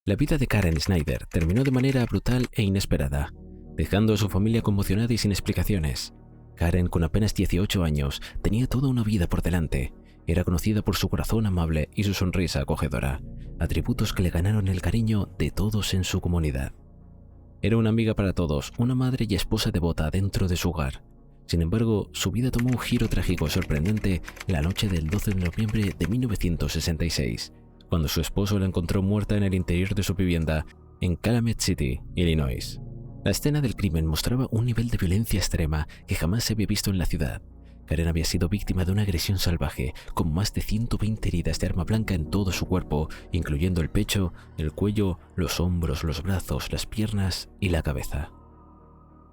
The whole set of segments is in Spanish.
La vida de Karen Snyder terminó de manera brutal e inesperada, dejando a su familia conmocionada y sin explicaciones. Karen, con apenas 18 años, tenía toda una vida por delante. Era conocida por su corazón amable y su sonrisa acogedora, atributos que le ganaron el cariño de todos en su comunidad. Era una amiga para todos, una madre y esposa devota dentro de su hogar. Sin embargo, su vida tomó un giro trágico sorprendente la noche del 12 de noviembre de 1966, cuando su esposo la encontró muerta en el interior de su vivienda en Calumet City, Illinois. La escena del crimen mostraba un nivel de violencia extrema que jamás se había visto en la ciudad. Karen había sido víctima de una agresión salvaje, con más de 120 heridas de arma blanca en todo su cuerpo, incluyendo el pecho, el cuello, los hombros, los brazos, las piernas y la cabeza.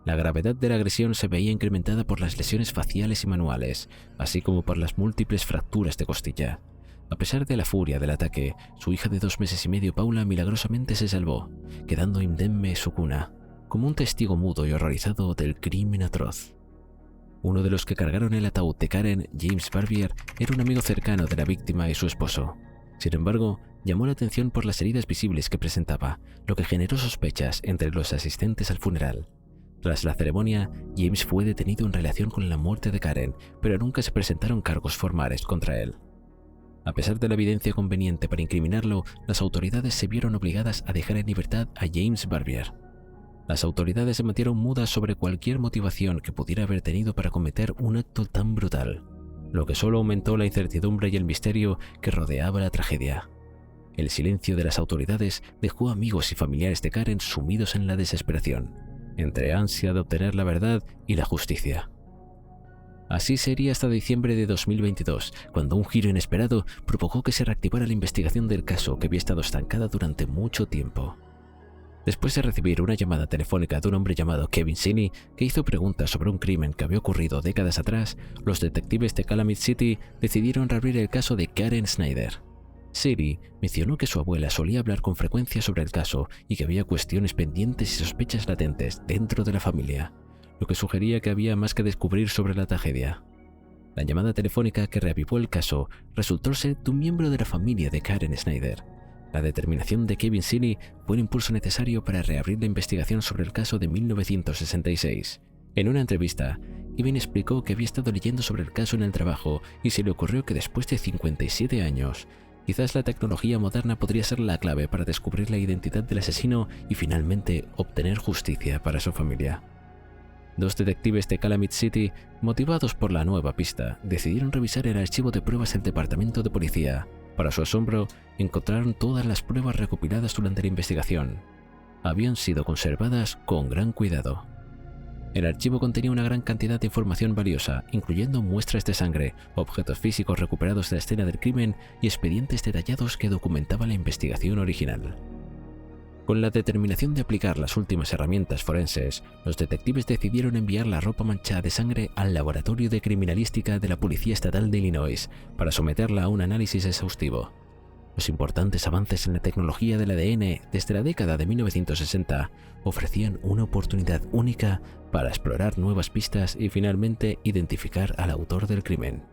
La gravedad de la agresión se veía incrementada por las lesiones faciales y manuales, así como por las múltiples fracturas de costilla. A pesar de la furia del ataque, su hija de 2 meses y medio, Paula, milagrosamente se salvó, quedando indemne en su cuna, como un testigo mudo y horrorizado del crimen atroz. Uno de los que cargaron el ataúd de Karen, James Barbier, era un amigo cercano de la víctima y su esposo. Sin embargo, llamó la atención por las heridas visibles que presentaba, lo que generó sospechas entre los asistentes al funeral. Tras la ceremonia, James fue detenido en relación con la muerte de Karen, pero nunca se presentaron cargos formales contra él. A pesar de la evidencia conveniente para incriminarlo, las autoridades se vieron obligadas a dejar en libertad a James Barbier. Las autoridades se mantuvieron mudas sobre cualquier motivación que pudiera haber tenido para cometer un acto tan brutal, lo que solo aumentó la incertidumbre y el misterio que rodeaba la tragedia. El silencio de las autoridades dejó a amigos y familiares de Karen sumidos en la desesperación, entre ansia de obtener la verdad y la justicia. Así sería hasta diciembre de 2022, cuando un giro inesperado provocó que se reactivara la investigación del caso que había estado estancada durante mucho tiempo. Después de recibir una llamada telefónica de un hombre llamado Kevin Sini, que hizo preguntas sobre un crimen que había ocurrido décadas atrás, los detectives de Calumet City decidieron reabrir el caso de Karen Snyder. Siri mencionó que su abuela solía hablar con frecuencia sobre el caso y que había cuestiones pendientes y sospechas latentes dentro de la familia, lo que sugería que había más que descubrir sobre la tragedia. La llamada telefónica que reavivó el caso resultó ser de un miembro de la familia de Karen Snyder. La determinación de Kevin Sini fue el impulso necesario para reabrir la investigación sobre el caso de 1966. En una entrevista, Kevin explicó que había estado leyendo sobre el caso en el trabajo y se le ocurrió que después de 57 años, quizás la tecnología moderna podría ser la clave para descubrir la identidad del asesino y finalmente obtener justicia para su familia. 2 detectives de Calumet City, motivados por la nueva pista, decidieron revisar el archivo de pruebas del departamento de policía. Para su asombro, encontraron todas las pruebas recopiladas durante la investigación. Habían sido conservadas con gran cuidado. El archivo contenía una gran cantidad de información valiosa, incluyendo muestras de sangre, objetos físicos recuperados de la escena del crimen y expedientes detallados que documentaban la investigación original. Con la determinación de aplicar las últimas herramientas forenses, los detectives decidieron enviar la ropa manchada de sangre al Laboratorio de Criminalística de la Policía Estatal de Illinois para someterla a un análisis exhaustivo. Los importantes avances en la tecnología del ADN desde la década de 1960 ofrecían una oportunidad única para explorar nuevas pistas y finalmente identificar al autor del crimen.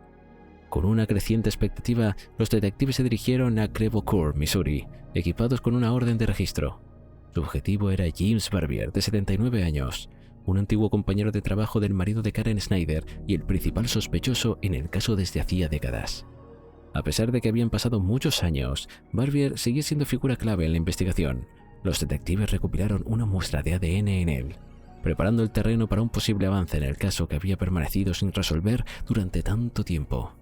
Con una creciente expectativa, los detectives se dirigieron a Creve Coeur, Missouri, equipados con una orden de registro. Su objetivo era James Barbier, de 79 años, un antiguo compañero de trabajo del marido de Karen Snyder y el principal sospechoso en el caso desde hacía décadas. A pesar de que habían pasado muchos años, Barbier seguía siendo figura clave en la investigación. Los detectives recopilaron una muestra de ADN en él, preparando el terreno para un posible avance en el caso que había permanecido sin resolver durante tanto tiempo.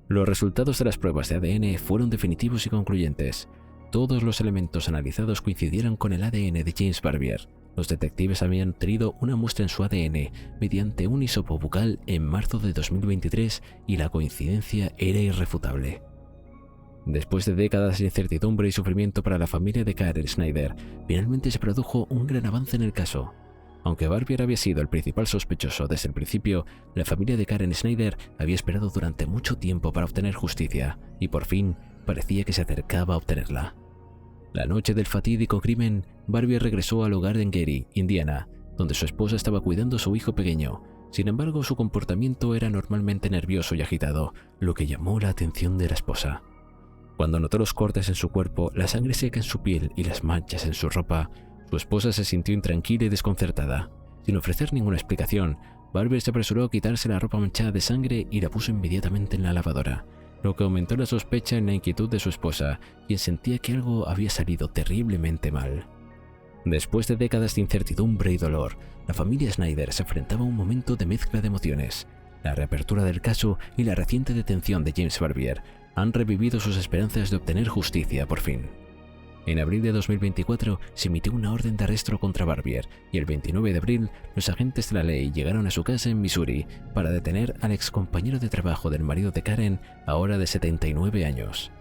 Los resultados de las pruebas de ADN fueron definitivos y concluyentes. Todos los elementos analizados coincidieron con el ADN de James Barbier. Los detectives habían obtenido una muestra en su ADN mediante un hisopo bucal en marzo de 2023 y la coincidencia era irrefutable. Después de décadas de incertidumbre y sufrimiento para la familia de Karen Snyder, finalmente se produjo un gran avance en el caso. Aunque Barbier había sido el principal sospechoso desde el principio, la familia de Karen Snyder había esperado durante mucho tiempo para obtener justicia, y por fin parecía que se acercaba a obtenerla. La noche del fatídico crimen, Barbier regresó al hogar en Gary, Indiana, donde su esposa estaba cuidando a su hijo pequeño. Sin embargo, su comportamiento era normalmente nervioso y agitado, lo que llamó la atención de la esposa. Cuando notó los cortes en su cuerpo, la sangre seca en su piel y las manchas en su ropa, su esposa se sintió intranquila y desconcertada. Sin ofrecer ninguna explicación, Barbier se apresuró a quitarse la ropa manchada de sangre y la puso inmediatamente en la lavadora, lo que aumentó la sospecha en la inquietud de su esposa, quien sentía que algo había salido terriblemente mal. Después de décadas de incertidumbre y dolor, la familia Snyder se enfrentaba a un momento de mezcla de emociones. La reapertura del caso y la reciente detención de James Barbier han revivido sus esperanzas de obtener justicia por fin. En abril de 2024 se emitió una orden de arresto contra Barbier y el 29 de abril los agentes de la ley llegaron a su casa en Missouri para detener al excompañero de trabajo del marido de Karen, ahora de 79 años.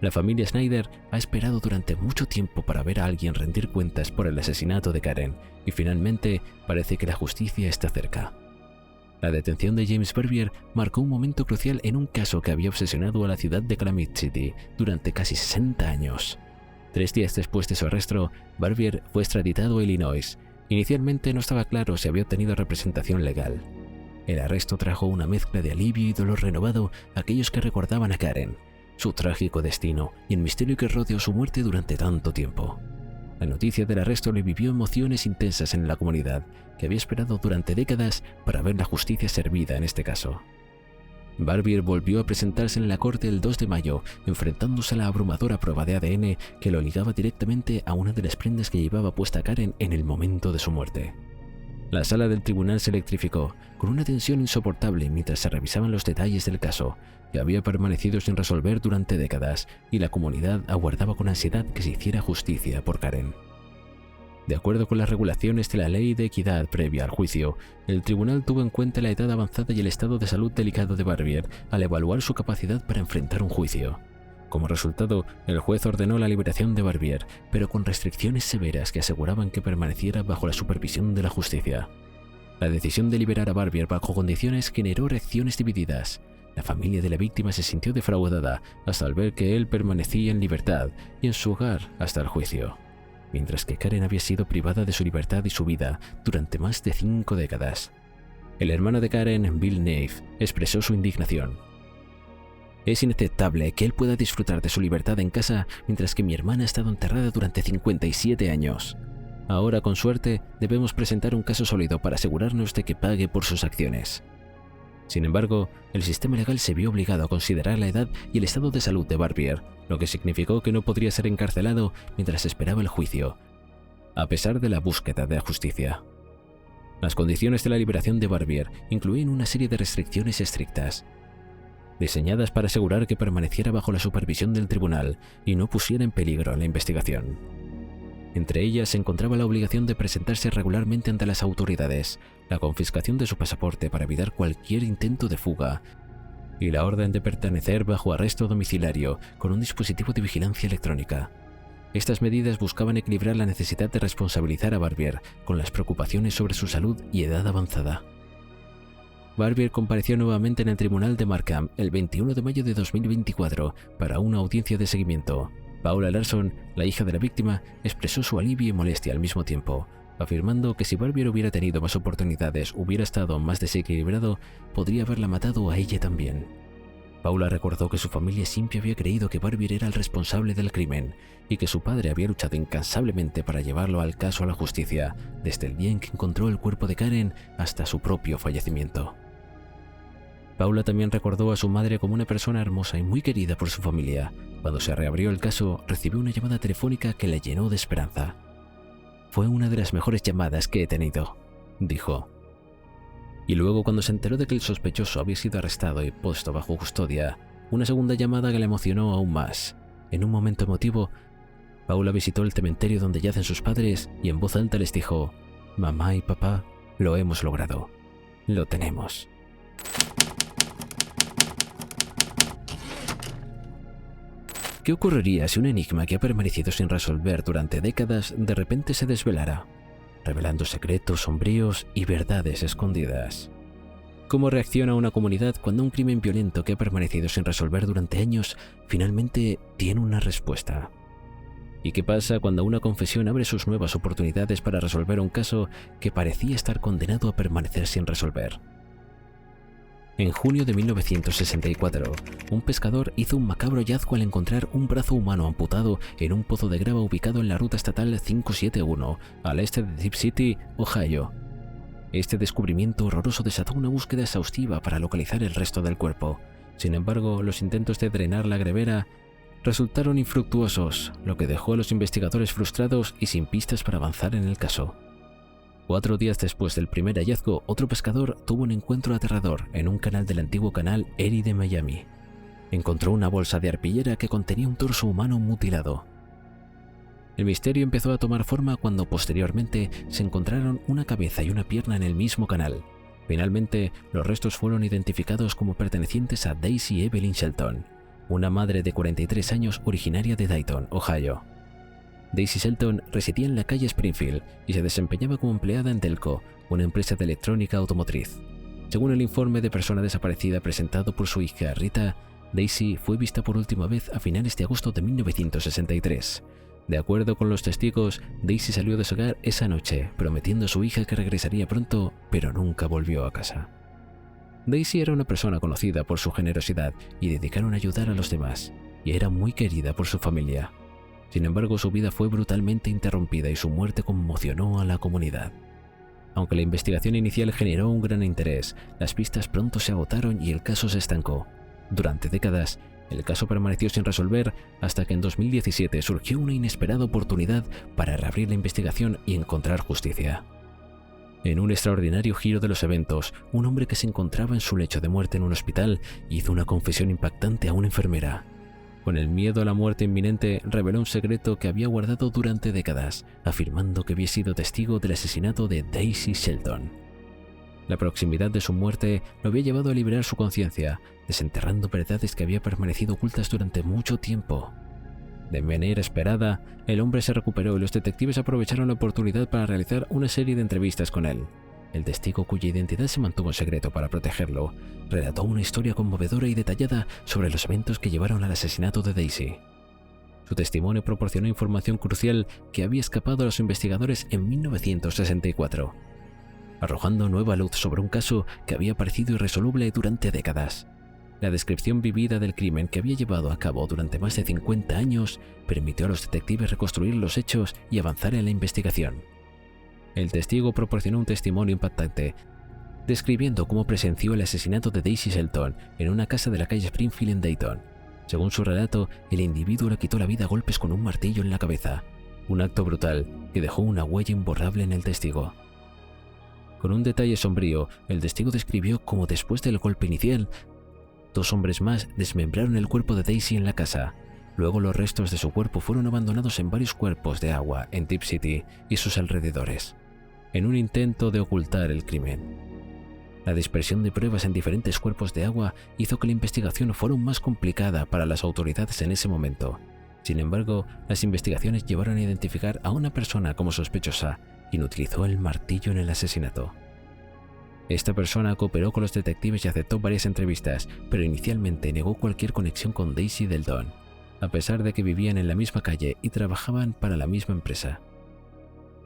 La familia Snyder ha esperado durante mucho tiempo para ver a alguien rendir cuentas por el asesinato de Karen y finalmente parece que la justicia está cerca. La detención de James Barbier marcó un momento crucial en un caso que había obsesionado a la ciudad de Calumet City durante casi 60 años. 3 días después de su arresto, Barbier fue extraditado a Illinois. Inicialmente no estaba claro si había obtenido representación legal. El arresto trajo una mezcla de alivio y dolor renovado a aquellos que recordaban a Karen, su trágico destino y el misterio que rodeó su muerte durante tanto tiempo. La noticia del arresto le vivió emociones intensas en la comunidad, que había esperado durante décadas para ver la justicia servida en este caso. Barbier volvió a presentarse en la corte el 2 de mayo, enfrentándose a la abrumadora prueba de ADN que lo ligaba directamente a una de las prendas que llevaba puesta Karen en el momento de su muerte. La sala del tribunal se electrificó, con una tensión insoportable mientras se revisaban los detalles del caso, que había permanecido sin resolver durante décadas, y la comunidad aguardaba con ansiedad que se hiciera justicia por Karen. De acuerdo con las regulaciones de la ley de equidad previa al juicio, el tribunal tuvo en cuenta la edad avanzada y el estado de salud delicado de Barbier al evaluar su capacidad para enfrentar un juicio. Como resultado, el juez ordenó la liberación de Barbier, pero con restricciones severas que aseguraban que permaneciera bajo la supervisión de la justicia. La decisión de liberar a Barbier bajo condiciones generó reacciones divididas. La familia de la víctima se sintió defraudada hasta al ver que él permanecía en libertad y en su hogar hasta el juicio, mientras que Karen había sido privada de su libertad y su vida durante más de 5 décadas. El hermano de Karen, Bill Neff, expresó su indignación. Es inaceptable que él pueda disfrutar de su libertad en casa mientras que mi hermana ha estado enterrada durante 57 años. Ahora, con suerte, debemos presentar un caso sólido para asegurarnos de que pague por sus acciones. Sin embargo, el sistema legal se vio obligado a considerar la edad y el estado de salud de Barbier, lo que significó que no podría ser encarcelado mientras esperaba el juicio, a pesar de la búsqueda de la justicia. Las condiciones de la liberación de Barbier incluían una serie de restricciones estrictas, diseñadas para asegurar que permaneciera bajo la supervisión del tribunal y no pusiera en peligro la investigación. Entre ellas se encontraba la obligación de presentarse regularmente ante las autoridades, la confiscación de su pasaporte para evitar cualquier intento de fuga y la orden de permanecer bajo arresto domiciliario con un dispositivo de vigilancia electrónica. Estas medidas buscaban equilibrar la necesidad de responsabilizar a Barbier con las preocupaciones sobre su salud y edad avanzada. Barbier compareció nuevamente en el tribunal de Markham el 21 de mayo de 2024 para una audiencia de seguimiento. Paula Larson, la hija de la víctima, expresó su alivio y molestia al mismo tiempo, afirmando que si Barbier hubiera tenido más oportunidades, hubiera estado más desequilibrado, podría haberla matado a ella también. Paula recordó que su familia siempre había creído que Barbier era el responsable del crimen y que su padre había luchado incansablemente para llevarlo al caso a la justicia, desde el día en que encontró el cuerpo de Karen hasta su propio fallecimiento. Paula también recordó a su madre como una persona hermosa y muy querida por su familia. Cuando se reabrió el caso, recibió una llamada telefónica que la llenó de esperanza. Fue una de las mejores llamadas que he tenido, dijo. Y luego, cuando se enteró de que el sospechoso había sido arrestado y puesto bajo custodia, una segunda llamada que la emocionó aún más. En un momento emotivo, Paula visitó el cementerio donde yacen sus padres y en voz alta les dijo: «Mamá y papá, lo hemos logrado. Lo tenemos». ¿Qué ocurriría si un enigma que ha permanecido sin resolver durante décadas de repente se desvelara, revelando secretos sombríos y verdades escondidas? ¿Cómo reacciona una comunidad cuando un crimen violento que ha permanecido sin resolver durante años finalmente tiene una respuesta? ¿Y qué pasa cuando una confesión abre sus nuevas oportunidades para resolver un caso que parecía estar condenado a permanecer sin resolver? En junio de 1964, un pescador hizo un macabro hallazgo al encontrar un brazo humano amputado en un pozo de grava ubicado en la ruta estatal 571, al este de Tipp City, Ohio. Este descubrimiento horroroso desató una búsqueda exhaustiva para localizar el resto del cuerpo. Sin embargo, los intentos de drenar la grevera resultaron infructuosos, lo que dejó a los investigadores frustrados y sin pistas para avanzar en el caso. 4 días después del primer hallazgo, otro pescador tuvo un encuentro aterrador en un canal del antiguo canal Erie de Miami. Encontró una bolsa de arpillera que contenía un torso humano mutilado. El misterio empezó a tomar forma cuando posteriormente se encontraron una cabeza y una pierna en el mismo canal. Finalmente, los restos fueron identificados como pertenecientes a Daisy Evelyn Shelton, una madre de 43 años originaria de Dayton, Ohio. Daisy Shelton residía en la calle Springfield y se desempeñaba como empleada en Delco, una empresa de electrónica automotriz. Según el informe de persona desaparecida presentado por su hija Rita, Daisy fue vista por última vez a finales de agosto de 1963. De acuerdo con los testigos, Daisy salió de su hogar esa noche, prometiendo a su hija que regresaría pronto, pero nunca volvió a casa. Daisy era una persona conocida por su generosidad y dedicaron a ayudar a los demás, y era muy querida por su familia. Sin embargo, su vida fue brutalmente interrumpida y su muerte conmocionó a la comunidad. Aunque la investigación inicial generó un gran interés, las pistas pronto se agotaron y el caso se estancó. Durante décadas, el caso permaneció sin resolver hasta que en 2017 surgió una inesperada oportunidad para reabrir la investigación y encontrar justicia. En un extraordinario giro de los eventos, un hombre que se encontraba en su lecho de muerte en un hospital hizo una confesión impactante a una enfermera. Con el miedo a la muerte inminente, reveló un secreto que había guardado durante décadas, afirmando que había sido testigo del asesinato de Daisy Shelton. La proximidad de su muerte lo había llevado a liberar su conciencia, desenterrando verdades que habían permanecido ocultas durante mucho tiempo. De manera esperada, el hombre se recuperó y los detectives aprovecharon la oportunidad para realizar una serie de entrevistas con él. El testigo, cuya identidad se mantuvo en secreto para protegerlo, relató una historia conmovedora y detallada sobre los eventos que llevaron al asesinato de Daisy. Su testimonio proporcionó información crucial que había escapado a los investigadores en 1964, arrojando nueva luz sobre un caso que había parecido irresoluble durante décadas. La descripción vivida del crimen que había llevado a cabo durante más de 50 años permitió a los detectives reconstruir los hechos y avanzar en la investigación. El testigo proporcionó un testimonio impactante, describiendo cómo presenció el asesinato de Daisy Shelton en una casa de la calle Springfield en Dayton. Según su relato, el individuo le quitó la vida a golpes con un martillo en la cabeza, un acto brutal que dejó una huella imborrable en el testigo. Con un detalle sombrío, el testigo describió cómo después del golpe inicial, 2 hombres más desmembraron el cuerpo de Daisy en la casa. Luego los restos de su cuerpo fueron abandonados en varios cuerpos de agua en Tipp City y sus alrededores, en un intento de ocultar el crimen. La dispersión de pruebas en diferentes cuerpos de agua hizo que la investigación fuera aún más complicada para las autoridades en ese momento. Sin embargo, las investigaciones llevaron a identificar a una persona como sospechosa, quien utilizó el martillo en el asesinato. Esta persona cooperó con los detectives y aceptó varias entrevistas, pero inicialmente negó cualquier conexión con Daisy Shelton, a pesar de que vivían en la misma calle y trabajaban para la misma empresa.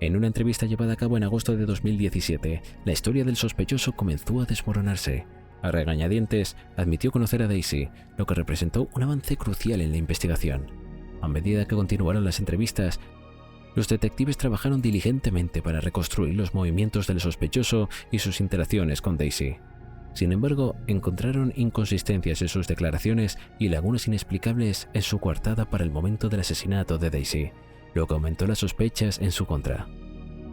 En una entrevista llevada a cabo en agosto de 2017, la historia del sospechoso comenzó a desmoronarse. A regañadientes, admitió conocer a Daisy, lo que representó un avance crucial en la investigación. A medida que continuaron las entrevistas, los detectives trabajaron diligentemente para reconstruir los movimientos del sospechoso y sus interacciones con Daisy. Sin embargo, encontraron inconsistencias en sus declaraciones y lagunas inexplicables en su coartada para el momento del asesinato de Daisy, lo que aumentó las sospechas en su contra.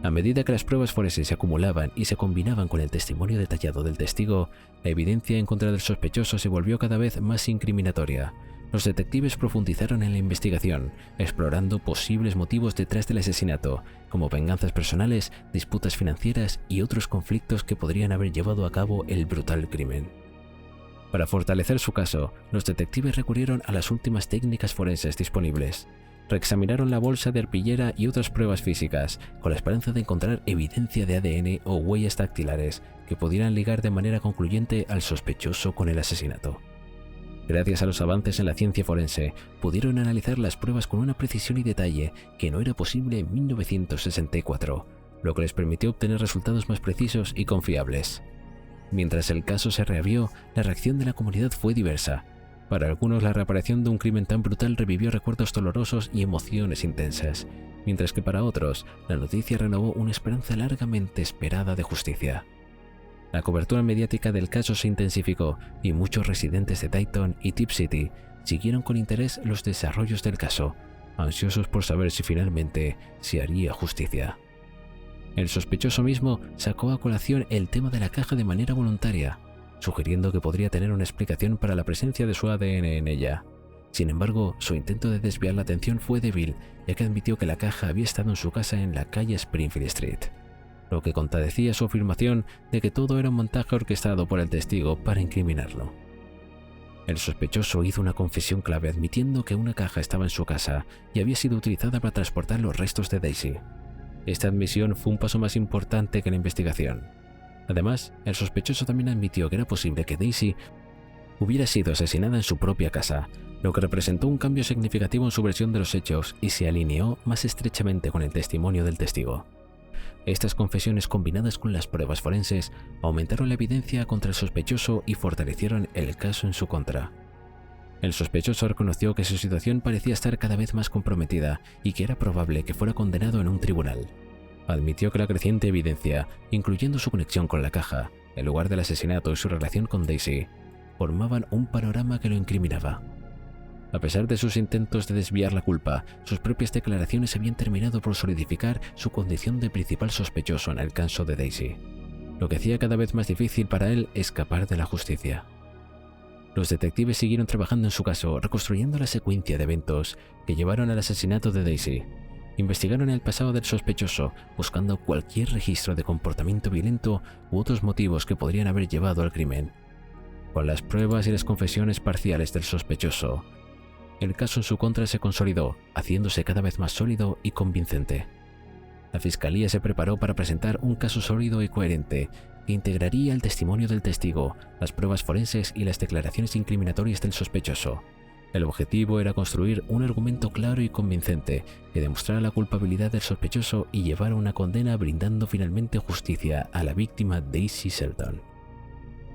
A medida que las pruebas forenses se acumulaban y se combinaban con el testimonio detallado del testigo, la evidencia en contra del sospechoso se volvió cada vez más incriminatoria. Los detectives profundizaron en la investigación, explorando posibles motivos detrás del asesinato, como venganzas personales, disputas financieras y otros conflictos que podrían haber llevado a cabo el brutal crimen. Para fortalecer su caso, los detectives recurrieron a las últimas técnicas forenses disponibles. Reexaminaron la bolsa de arpillera y otras pruebas físicas, con la esperanza de encontrar evidencia de ADN o huellas dactilares que pudieran ligar de manera concluyente al sospechoso con el asesinato. Gracias a los avances en la ciencia forense, pudieron analizar las pruebas con una precisión y detalle que no era posible en 1964, lo que les permitió obtener resultados más precisos y confiables. Mientras el caso se reabrió, la reacción de la comunidad fue diversa. Para algunos, la reaparición de un crimen tan brutal revivió recuerdos dolorosos y emociones intensas, mientras que para otros, la noticia renovó una esperanza largamente esperada de justicia. La cobertura mediática del caso se intensificó y muchos residentes de Dayton y Tipp City siguieron con interés los desarrollos del caso, ansiosos por saber si finalmente se haría justicia. El sospechoso mismo sacó a colación el tema de la caja de manera voluntaria, sugiriendo que podría tener una explicación para la presencia de su ADN en ella. Sin embargo, su intento de desviar la atención fue débil, ya que admitió que la caja había estado en su casa en la calle Springfield Street, lo que contradecía su afirmación de que todo era un montaje orquestado por el testigo para incriminarlo. El sospechoso hizo una confesión clave admitiendo que una caja estaba en su casa y había sido utilizada para transportar los restos de Daisy. Esta admisión fue un paso más importante que la investigación. Además, el sospechoso también admitió que era posible que Daisy hubiera sido asesinada en su propia casa, lo que representó un cambio significativo en su versión de los hechos y se alineó más estrechamente con el testimonio del testigo. Estas confesiones, combinadas con las pruebas forenses, aumentaron la evidencia contra el sospechoso y fortalecieron el caso en su contra. El sospechoso reconoció que su situación parecía estar cada vez más comprometida y que era probable que fuera condenado en un tribunal. Admitió que la creciente evidencia, incluyendo su conexión con la caja, el lugar del asesinato y su relación con Daisy, formaban un panorama que lo incriminaba. A pesar de sus intentos de desviar la culpa, sus propias declaraciones habían terminado por solidificar su condición de principal sospechoso en el caso de Daisy, lo que hacía cada vez más difícil para él escapar de la justicia. Los detectives siguieron trabajando en su caso, reconstruyendo la secuencia de eventos que llevaron al asesinato de Daisy. Investigaron el pasado del sospechoso, buscando cualquier registro de comportamiento violento u otros motivos que podrían haber llevado al crimen. Con las pruebas y las confesiones parciales del sospechoso, el caso en su contra se consolidó, haciéndose cada vez más sólido y convincente. La fiscalía se preparó para presentar un caso sólido y coherente que integraría el testimonio del testigo, las pruebas forenses y las declaraciones incriminatorias del sospechoso. El objetivo era construir un argumento claro y convincente que demostrara la culpabilidad del sospechoso y llevara una condena, brindando finalmente justicia a la víctima Daisy Shelton.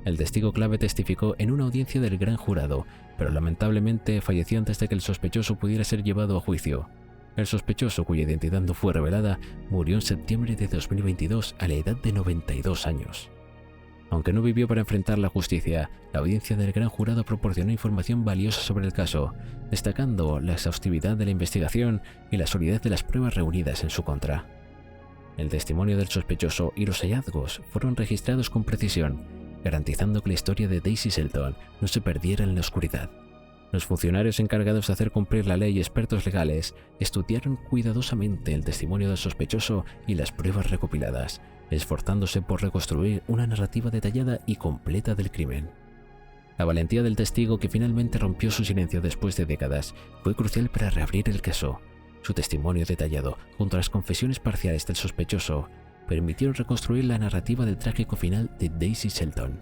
El testigo clave testificó en una audiencia del gran jurado, pero lamentablemente falleció antes de que el sospechoso pudiera ser llevado a juicio. El sospechoso, cuya identidad no fue revelada, murió en septiembre de 2022 a la edad de 92 años. Aunque no vivió para enfrentar la justicia, la audiencia del gran jurado proporcionó información valiosa sobre el caso, destacando la exhaustividad de la investigación y la solidez de las pruebas reunidas en su contra. El testimonio del sospechoso y los hallazgos fueron registrados con precisión, garantizando que la historia de Daisy Shelton no se perdiera en la oscuridad. Los funcionarios encargados de hacer cumplir la ley y expertos legales estudiaron cuidadosamente el testimonio del sospechoso y las pruebas recopiladas, esforzándose por reconstruir una narrativa detallada y completa del crimen. La valentía del testigo, que finalmente rompió su silencio después de décadas, fue crucial para reabrir el caso. Su testimonio detallado, junto a las confesiones parciales del sospechoso, permitieron reconstruir la narrativa del trágico final de Daisy Shelton.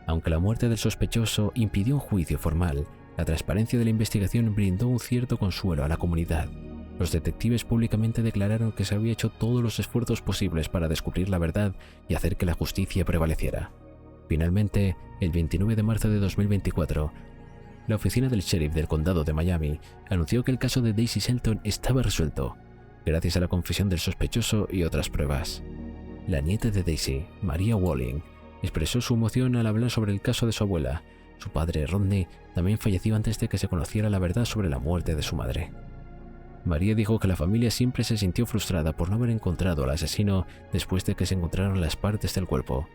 Aunque la muerte del sospechoso impidió un juicio formal, la transparencia de la investigación brindó un cierto consuelo a la comunidad. Los detectives públicamente declararon que se había hecho todos los esfuerzos posibles para descubrir la verdad y hacer que la justicia prevaleciera. Finalmente, el 29 de marzo de 2024, la oficina del sheriff del condado de Miami anunció que el caso de Daisy Shelton estaba resuelto, gracias a la confesión del sospechoso y otras pruebas. La nieta de Daisy, Maria Walling, expresó su emoción al hablar sobre el caso de su abuela. Su padre, Rodney, también falleció antes de que se conociera la verdad sobre la muerte de su madre. María dijo que la familia siempre se sintió frustrada por no haber encontrado al asesino después de que se encontraron las partes del cuerpo.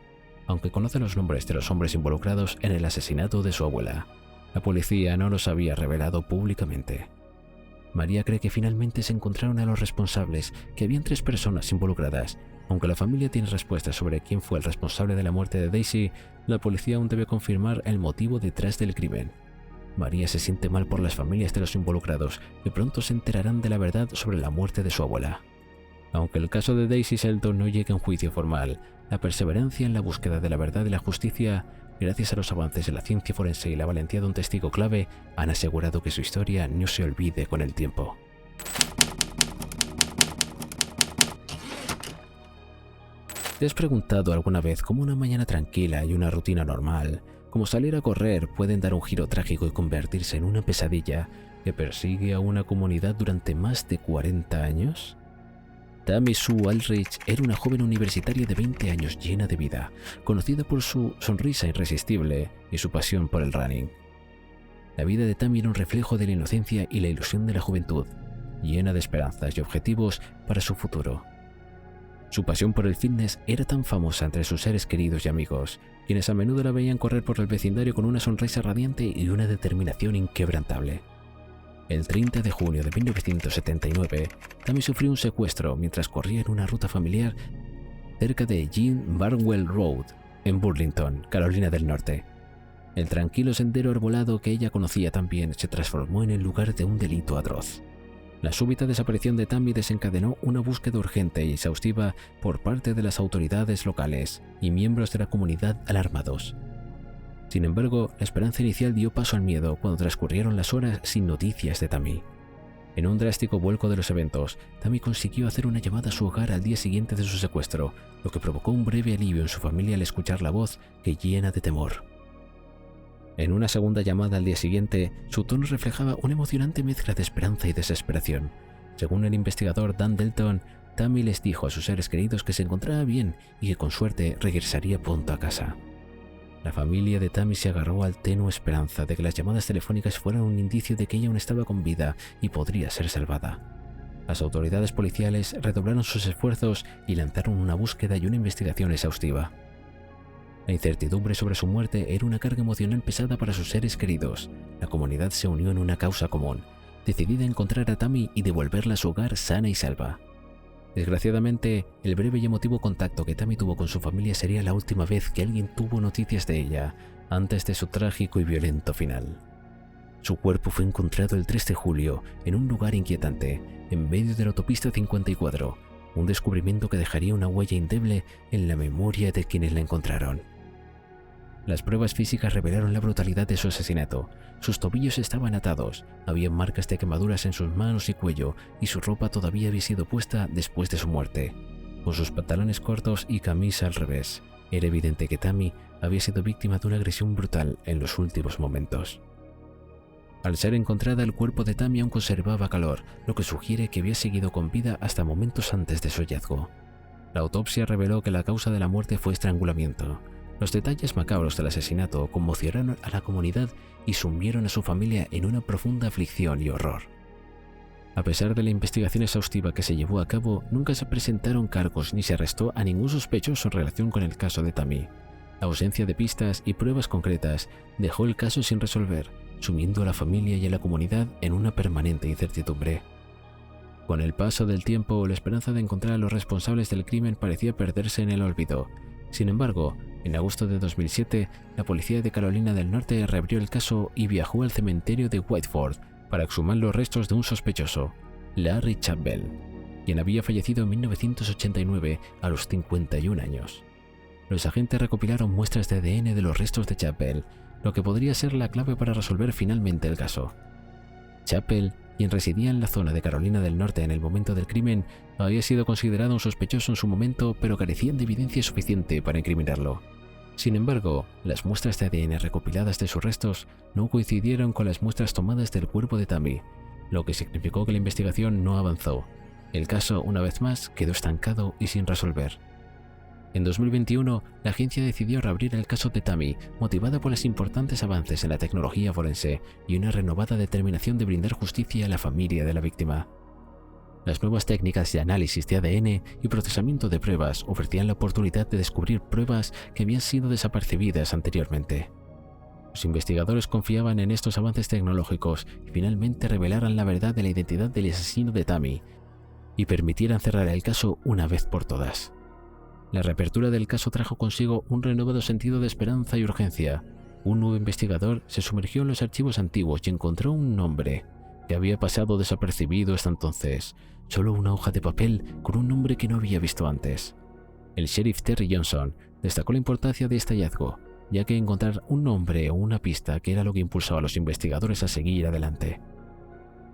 Aunque conoce los nombres de los hombres involucrados en el asesinato de su abuela, la policía no los había revelado públicamente. María cree que finalmente se encontraron a los responsables, que habían 3 personas involucradas. Aunque la familia tiene respuestas sobre quién fue el responsable de la muerte de Daisy, la policía aún debe confirmar el motivo detrás del crimen. María se siente mal por las familias de los involucrados, que pronto se enterarán de la verdad sobre la muerte de su abuela. Aunque el caso de Daisy Shelton no llegue a un juicio formal, la perseverancia en la búsqueda de la verdad y la justicia, gracias a los avances de la ciencia forense y la valentía de un testigo clave, han asegurado que su historia no se olvide con el tiempo. ¿Te has preguntado alguna vez cómo una mañana tranquila y una rutina normal, como salir a correr, pueden dar un giro trágico y convertirse en una pesadilla que persigue a una comunidad durante más de 40 años? Tammy Sue Aldrich era una joven universitaria de 20 años llena de vida, conocida por su sonrisa irresistible y su pasión por el running. La vida de Tammy era un reflejo de la inocencia y la ilusión de la juventud, llena de esperanzas y objetivos para su futuro. Su pasión por el fitness era tan famosa entre sus seres queridos y amigos, quienes a menudo la veían correr por el vecindario con una sonrisa radiante y una determinación inquebrantable. El 30 de junio de 1979, Tammy sufrió un secuestro mientras corría en una ruta familiar cerca de Jean Barnwell Road, en Burlington, Carolina del Norte. El tranquilo sendero arbolado que ella conocía tan bien se transformó en el lugar de un delito atroz. La súbita desaparición de Tammy desencadenó una búsqueda urgente y exhaustiva por parte de las autoridades locales y miembros de la comunidad alarmados. Sin embargo, la esperanza inicial dio paso al miedo cuando transcurrieron las horas sin noticias de Tammy. En un drástico vuelco de los eventos, Tammy consiguió hacer una llamada a su hogar al día siguiente de su secuestro, lo que provocó un breve alivio en su familia al escuchar la voz que llena de temor. En una segunda llamada al día siguiente, su tono reflejaba una emocionante mezcla de esperanza y desesperación. Según el investigador Dan Delton, Tammy les dijo a sus seres queridos que se encontraba bien y que con suerte regresaría pronto a casa. La familia de Tammy se agarró al tenue esperanza de que las llamadas telefónicas fueran un indicio de que ella aún estaba con vida y podría ser salvada. Las autoridades policiales redoblaron sus esfuerzos y lanzaron una búsqueda y una investigación exhaustiva. La incertidumbre sobre su muerte era una carga emocional pesada para sus seres queridos. La comunidad se unió en una causa común, decidida a encontrar a Tammy y devolverla a su hogar sana y salva. Desgraciadamente, el breve y emotivo contacto que Tammy tuvo con su familia sería la última vez que alguien tuvo noticias de ella, antes de su trágico y violento final. Su cuerpo fue encontrado el 3 de julio en un lugar inquietante, en medio de la autopista 54, un descubrimiento que dejaría una huella indeleble en la memoria de quienes la encontraron. Las pruebas físicas revelaron la brutalidad de su asesinato. Sus tobillos estaban atados, había marcas de quemaduras en sus manos y cuello, y su ropa todavía había sido puesta después de su muerte. Con sus pantalones cortos y camisa al revés, era evidente que Tammy había sido víctima de una agresión brutal en los últimos momentos. Al ser encontrada, el cuerpo de Tammy aún conservaba calor, lo que sugiere que había seguido con vida hasta momentos antes de su hallazgo. La autopsia reveló que la causa de la muerte fue estrangulamiento. Los detalles macabros del asesinato conmocionaron a la comunidad y sumieron a su familia en una profunda aflicción y horror. A pesar de la investigación exhaustiva que se llevó a cabo, nunca se presentaron cargos ni se arrestó a ningún sospechoso en relación con el caso de Tammy. La ausencia de pistas y pruebas concretas dejó el caso sin resolver, sumiendo a la familia y a la comunidad en una permanente incertidumbre. Con el paso del tiempo, la esperanza de encontrar a los responsables del crimen parecía perderse en el olvido. Sin embargo, en agosto de 2007, la policía de Carolina del Norte reabrió el caso y viajó al cementerio de Whiteford para exhumar los restos de un sospechoso, Larry Chappell, quien había fallecido en 1989 a los 51 años. Los agentes recopilaron muestras de ADN de los restos de Chappell, lo que podría ser la clave para resolver finalmente el caso. Chappell, quien residía en la zona de Carolina del Norte en el momento del crimen, había sido considerado un sospechoso en su momento, pero carecían de evidencia suficiente para incriminarlo. Sin embargo, las muestras de ADN recopiladas de sus restos no coincidieron con las muestras tomadas del cuerpo de Tammy, lo que significó que la investigación no avanzó. El caso, una vez más, quedó estancado y sin resolver. En 2021, la agencia decidió reabrir el caso de Tammy, motivada por los importantes avances en la tecnología forense y una renovada determinación de brindar justicia a la familia de la víctima. Las nuevas técnicas de análisis de ADN y procesamiento de pruebas ofrecían la oportunidad de descubrir pruebas que habían sido desapercibidas anteriormente. Los investigadores confiaban en estos avances tecnológicos y finalmente revelaran la verdad de la identidad del asesino de Tammy y permitieran cerrar el caso una vez por todas. La reapertura del caso trajo consigo un renovado sentido de esperanza y urgencia. Un nuevo investigador se sumergió en los archivos antiguos y encontró un nombre que había pasado desapercibido hasta entonces, solo una hoja de papel con un nombre que no había visto antes. El sheriff Terry Johnson destacó la importancia de este hallazgo, ya que encontrar un nombre o una pista que era lo que impulsaba a los investigadores a seguir adelante.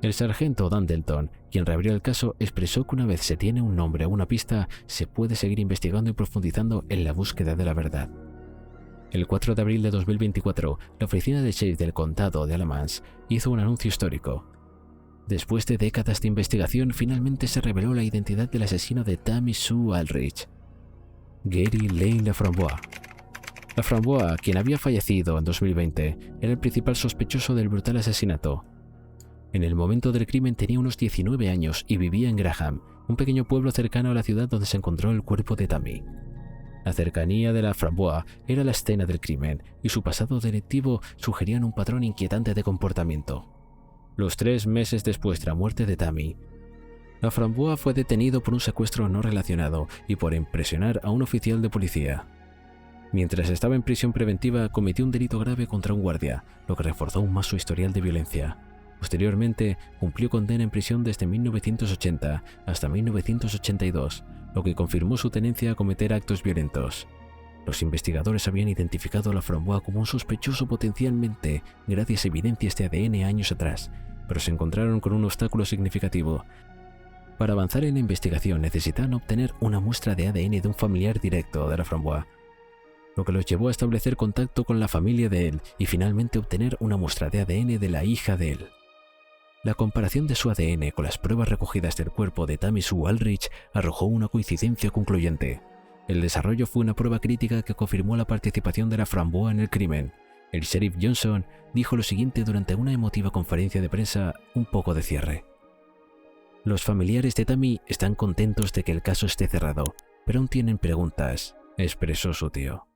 El sargento Dan Delton, quien reabrió el caso, expresó que una vez se tiene un nombre o una pista, se puede seguir investigando y profundizando en la búsqueda de la verdad. El 4 de abril de 2024, la oficina del sheriff del condado de Alamance hizo un anuncio histórico. Después de décadas de investigación, finalmente se reveló la identidad del asesino de Tammy Sue Aldrich, Gary Lane Laframboise. Laframboise, quien había fallecido en 2020, era el principal sospechoso del brutal asesinato. En el momento del crimen tenía unos 19 años y vivía en Graham, un pequeño pueblo cercano a la ciudad donde se encontró el cuerpo de Tammy. La cercanía de Laframboise era la escena del crimen y su pasado delictivo sugerían un patrón inquietante de comportamiento. Los 3 meses después de la muerte de Tammy, Laframboise fue detenido por un secuestro no relacionado y por impresionar a un oficial de policía. Mientras estaba en prisión preventiva, cometió un delito grave contra un guardia, lo que reforzó aún más su historial de violencia. Posteriormente, cumplió condena en prisión desde 1980 hasta 1982, lo que confirmó su tendencia a cometer actos violentos. Los investigadores habían identificado a Laframboise como un sospechoso potencialmente gracias a evidencias de ADN años atrás, pero se encontraron con un obstáculo significativo. Para avanzar en la investigación necesitaban obtener una muestra de ADN de un familiar directo de Laframboise, lo que los llevó a establecer contacto con la familia de él y finalmente obtener una muestra de ADN de la hija de él. La comparación de su ADN con las pruebas recogidas del cuerpo de Tammy Sue Aldrich arrojó una coincidencia concluyente. El desarrollo fue una prueba crítica que confirmó la participación de Laframboise en el crimen. El sheriff Johnson dijo lo siguiente durante una emotiva conferencia de prensa, un poco de cierre. Los familiares de Tammy están contentos de que el caso esté cerrado, pero aún tienen preguntas, expresó su tío.